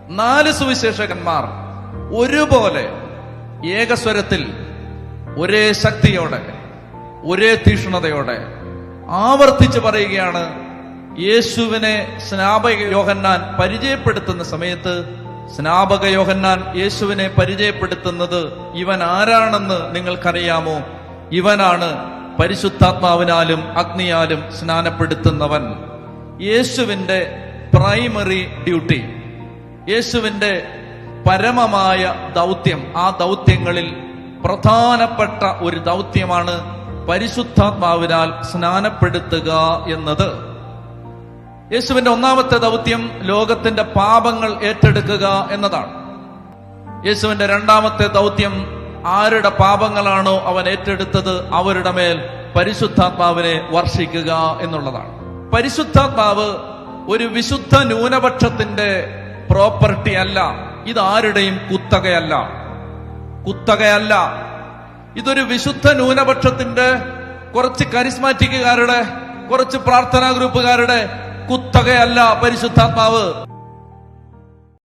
4 സുവിശേഷകന്മാർ ഒരുപോലെ ഏകസ്വരത്തിൽ ഒരേ ശക്തിയോടെ ഒരേ തീക്ഷ്ണതയോടെ ആവർത്തിച്ച് പറയുകയാണ്, യേശുവിനെ സ്നാപക യോഹന്നാൻ പരിചയപ്പെടുത്തുന്ന സമയത്ത് സ്നാപക യോഹന്നാൻ യേശുവിനെ പരിചയപ്പെടുത്തുന്നത് ഇവൻ ആരാണെന്ന് നിങ്ങൾക്കറിയാമോ? ഇവനാണ് പരിശുദ്ധാത്മാവിനാലും അഗ്നിയാലും സ്നാനപ്പെടുത്തുന്നവൻ. യേശുവിന്റെ പ്രൈമറി ഡ്യൂട്ടി, യേശുവിന്റെ പരമമായ ദൗത്യം, ആ ദൗത്യങ്ങളിൽ പ്രധാനപ്പെട്ട ഒരു ദൗത്യമാണ് പരിശുദ്ധാത്മാവിനാൽ സ്നാനപ്പെടുത്തുക എന്നത്. യേശുവിന്റെ ഒന്നാമത്തെ ദൗത്യം ലോകത്തിന്റെ പാപങ്ങൾ ഏറ്റെടുക്കുക എന്നതാണ്. യേശുവിന്റെ രണ്ടാമത്തെ ദൗത്യം ആരുടെ പാപങ്ങളാണോ അവൻ ഏറ്റെടുത്തത് അവരുടെ മേൽ പരിശുദ്ധാത്മാവിനെ വർഷിക്കുക എന്നുള്ളതാണ്. പരിശുദ്ധാത്മാവ് ഒരു വിശുദ്ധ ന്യൂനപക്ഷത്തിന്റെ പ്രോപ്പർട്ടി അല്ല, ഇതാരുടെയും കുത്തകയല്ല. ഇതൊരു വിശുദ്ധ ന്യൂനപക്ഷത്തിന്റെ കുറച്ച് കരിസ്മാറ്റിക്കുകാരുടെ, കുറച്ച് പ്രാർത്ഥനാ ഗ്രൂപ്പുകാരുടെ കുത്തകയല്ല പരിശുദ്ധാത്മാവ്.